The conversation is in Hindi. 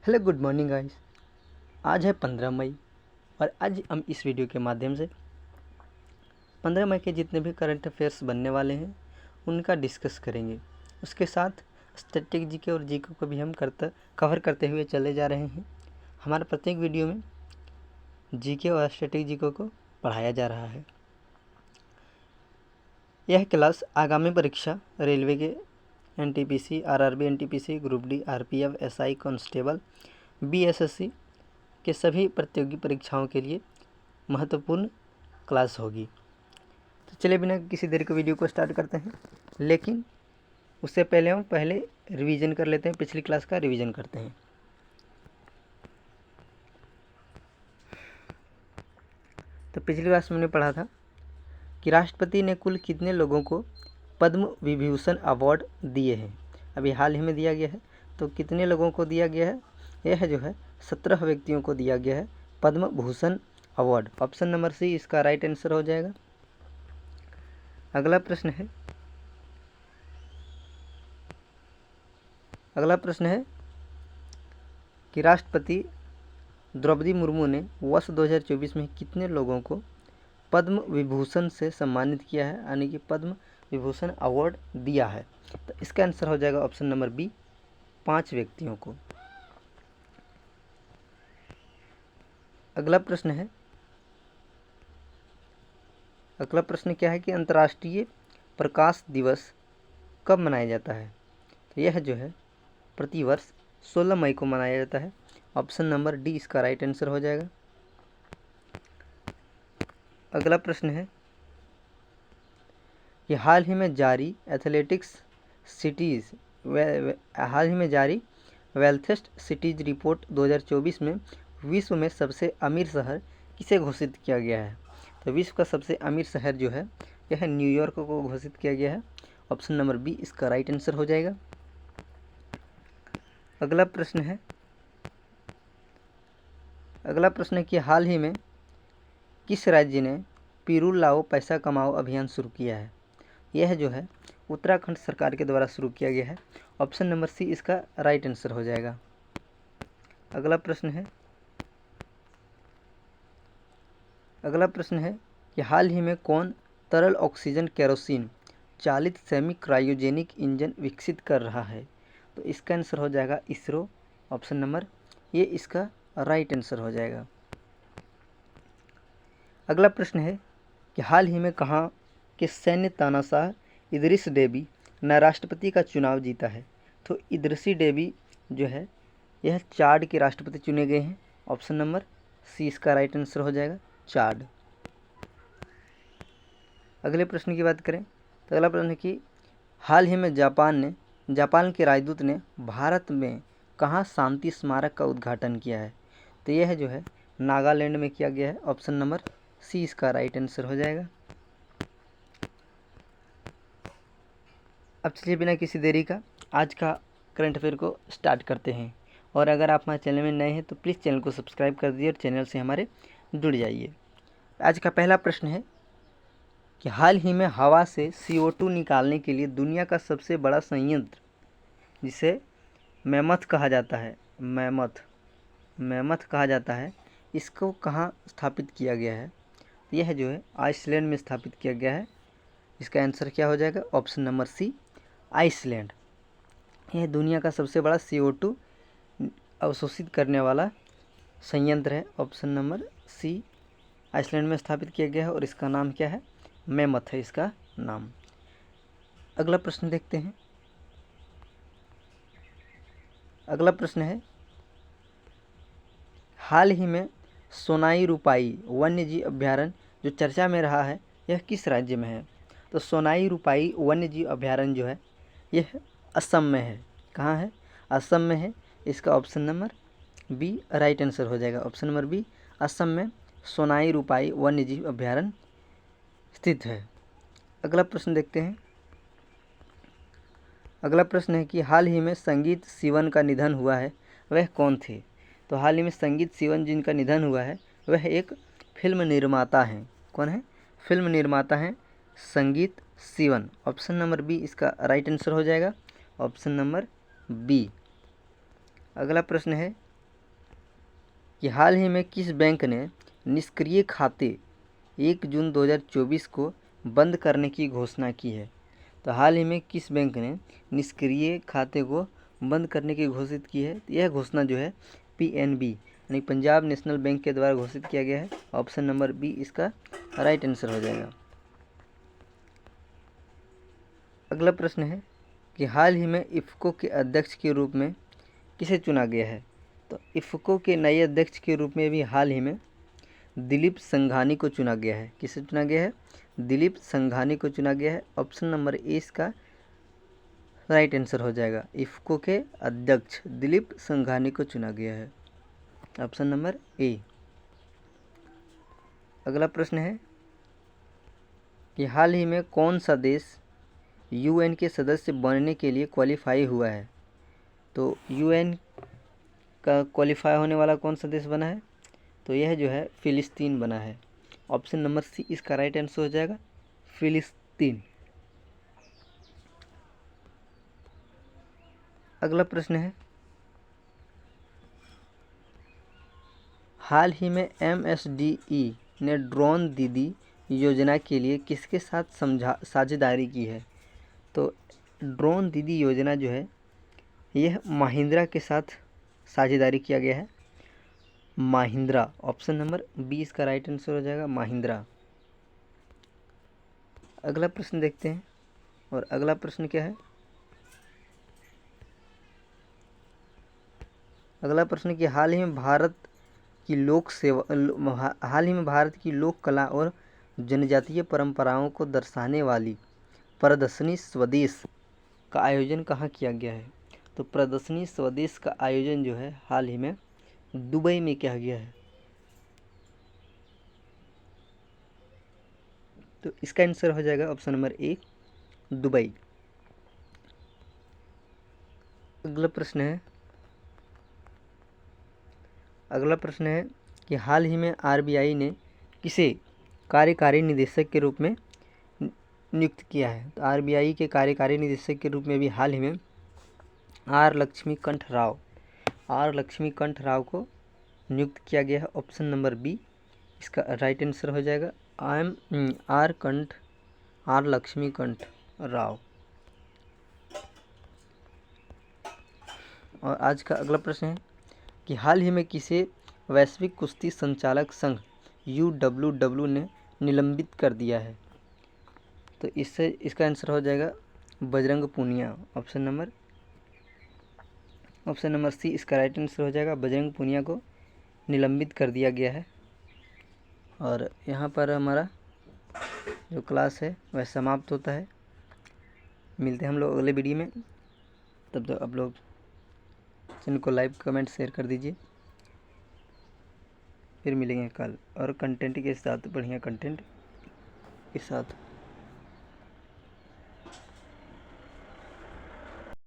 Hello good morning guys. आज है 15 मई और आज हम इस वीडियो के माध्यम से 15 मई के जितने भी करंट अफेयर्स बनने वाले हैं उनका डिस्कस करेंगे। उसके साथ स्टैटिक जीके और जीके को भी हम कवर करते हुए चले जा रहे हैं। हमारे प्रत्येक वीडियो में जीके और स्टैटिक जीके को पढ़ाया जा रहा है। यह क्लास आगामी परीक्षा रेलवे के NTPC, RRB NTPC, group D, RPF, SI, constable, BSSC के सभी प्रतियोगी परीक्षाओं के लिए महत्वपूर्ण क्लास होगी। तो चलिए बिना किसी देर के वीडियो को स्टार्ट करते हैं, लेकिन उससे पहले हम रिवीजन कर लेते हैं। पिछली क्लास का रिवीजन करते हैं। तो पिछली क्लास में हमने पढ़ा था कि राष्ट्रपति ने कुल कितने लोगों को पद्म विभूषण अवार्ड दिए हैं। अभी हाल ही में दिया गया है, तो कितने लोगों को दिया गया है? यह जो है 17 व्यक्तियों को दिया गया है Padma Bhushan award. Option number C इसका राइट आंसर हो जाएगा। अगला प्रश्न है कि राष्ट्रपति द्रौपदी मुर्मू ने वर्ष 2024 में कितने लोगों को पद्म विभूषण से सम्मानित किया है, यानी कि पद्म विभूषण अवार्ड दिया है? तो इसका आंसर हो जाएगा ऑप्शन नंबर बी, 5 व्यक्तियों को। अगला प्रश्न क्या है कि अंतर्राष्ट्रीय प्रकाश दिवस कब मनाया जाता है? तो यह जो है प्रतिवर्ष 16 मई को मनाया जाता है। ऑप्शन नंबर डी इसका राइट आंसर हो जाएगा। अगला प्रश्न है कि हाल ही में जारी वेल्थेस्ट सिटीज रिपोर्ट 2024 में विश्व में सबसे अमीर शहर किसे घोषित किया गया है? तो विश्व का सबसे अमीर शहर जो है यह न्यूयॉर्क को घोषित किया गया है। ऑप्शन नंबर बी इसका राइट आंसर हो जाएगा। अगला प्रश्न है कि हाल ही में किस राज्य ने पीरू लाओ पैसा कमाओ अभियान शुरू किया है? यह जो है उत्तराखंड सरकार के द्वारा शुरू किया गया है। ऑप्शन नंबर सी इसका राइट आंसर हो जाएगा। अगला प्रश्न है कि हाल ही में कौन तरल ऑक्सीजन केरोसिन चालित सेमी क्रायोजेनिक इंजन विकसित कर रहा है? तो इसका आंसर हो जाएगा इसरो। ऑप्शन नंबर ये इसका राइट आंसर हो जाएगा। अगला प्रश्न है कि हाल ही में कहाँ के सैन्य तानाशाह इदरिस डेबी ने राष्ट्रपति का चुनाव जीता है? तो इदरिसी डेबी जो है यह चाड के राष्ट्रपति चुने गए हैं। ऑप्शन नंबर सी इसका राइट आंसर हो जाएगा, चाड। अगले प्रश्न की बात करें तो अगला प्रश्न है कि हाल ही में जापान के राजदूत ने भारत में कहाँ शांति स्मारक का उद्घाटन किया है? तो यह जो है नागालैंड में किया गया है। ऑप्शन नंबर सी इसका राइट आंसर हो जाएगा। अब चलिए बिना किसी देरी का आज का करंट अफेयर को स्टार्ट करते हैं। और अगर आप हमारे चैनल में नए हैं तो प्लीज़ चैनल को सब्सक्राइब कर दीजिए और चैनल से हमारे जुड़ जाइए। आज का पहला प्रश्न है कि हाल ही में हवा से CO2 निकालने के लिए दुनिया का सबसे बड़ा संयंत्र, जिसे मैमथ कहा जाता है, इसको कहाँ स्थापित किया गया है? यह जो है आइसलैंड में स्थापित किया गया है। इसका आंसर क्या हो जाएगा? Option number C, Iceland. यह दुनिया का सबसे बड़ा CO2 अवशोषित करने वाला संयंत्र है। ऑप्शन नंबर सी, आइसलैंड में स्थापित किया गया है और इसका नाम क्या है? मैमथ है इसका नाम। अगला प्रश्न देखते हैं। अगला प्रश्न है हाल ही में सोनाई रूपाई वन्यजीव अभ्यारण्य जो चर्चा में रहा है यह किस राज्य में है? तो सोनाई रूपाई वन्यजीव अभ्यारण्य जो है यह असम में है। कहाँ है? असम में है। इसका option number B right answer हो जाएगा। ऑप्शन नंबर बी, असम में सोनाई रूपाई वन्यजीव अभ्यारण्य स्थित है। अगला प्रश्न देखते हैं। अगला प्रश्न है कि हाल ही में संगीत सिवन का निधन हुआ है, वह कौन थे? तो हाल ही में संगीत सिवन जिनका निधन हुआ है वह एक फिल्म निर्माता हैं। कौन है? फिल्म निर्माता हैं Sangeeth Sivan. Option number B इसका राइट आंसर हो जाएगा। Option number B. अगला प्रश्न है कि हाल ही में किस बैंक ने निष्क्रिय खाते 1 जून 2024 को बंद करने की घोषणा की है। तो हाल ही में किस बैंक ने निष्क्रिय खाते को बंद करने की घोषित की है? यह घोषणा जो है PNB यानी पंजाब नेशनल बैंक के द्वारा घोषित किया गया है। ऑप्शन नंबर बी इसका राइट आंसर हो जाएगा। अगला प्रश्न है कि हाल ही में इफ़को के अध्यक्ष के रूप में किसे चुना गया है? तो इफ़को के नए अध्यक्ष के रूप में भी हाल ही में दिलीप संघानी को चुना गया है। किसे चुना गया है? दिलीप संघानी को चुना गया है। ऑप्शन नंबर ए इसका राइट आंसर हो जाएगा। इफ़को के अध्यक्ष दिलीप संघानी को चुना गया है। Option number A. अगला प्रश्न है कि हाल ही में कौन सा देश UN के सदस्य बनने के लिए क्वालिफाई हुआ है? तो UN का क्वालिफाई होने वाला कौन सा देश बना है? तो यह जो है फिलिस्तीन बना है। ऑप्शन नंबर सी इसका राइट आंसर हो जाएगा, फिलिस्तीन। अगला प्रश्न है हाल ही में MSDE ने ड्रोन दीदी योजना के लिए किसके साथ साझेदारी की है? तो ड्रोन दीदी योजना जो है यह महिंद्रा के साथ साझेदारी किया गया है। महिंद्रा, ऑप्शन नंबर बी इसका राइट आंसर हो जाएगा, महिंद्रा। अगला प्रश्न देखते हैं, और अगला प्रश्न क्या है? अगला प्रश्न कि हाल ही में भारत की लोक कला और जनजातीय परंपराओं को दर्शाने वाली प्रदर्शनी स्वदेश का आयोजन कहाँ किया गया है? तो प्रदर्शनी स्वदेश का आयोजन जो है हाल ही में दुबई में किया गया है। तो इसका आंसर हो जाएगा ऑप्शन नंबर ए, दुबई। अगला प्रश्न है कि हाल ही में RBI ने किसे कार्यकारी निदेशक के रूप में नियुक्त किया है? तो RBI के कार्यकारी निदेशक के रूप में भी हाल ही में आर लक्ष्मीकांत राव को नियुक्त किया गया है। ऑप्शन नंबर बी इसका राइट आंसर हो जाएगा, आर लक्ष्मीकांत राव। और आज का अगला प्रश्न है कि हाल ही में किसे वैश्विक कुश्ती संचालक संघ UWW ने निलंबित कर दिया है? तो इसका आंसर हो जाएगा Bajrang Punia. Option number C इसका राइट आंसर हो जाएगा, बजरंग पूनिया को निलंबित कर दिया गया है। और यहाँ पर हमारा जो क्लास है वह समाप्त होता है। मिलते हैं हम लोग अगले वीडियो में। तब तक आप लोग चैनल को लाइक, कमेंट, शेयर कर दीजिए। फिर मिलेंगे कल और कंटेंट के साथ, बढ़िया कंटेंट के साथ।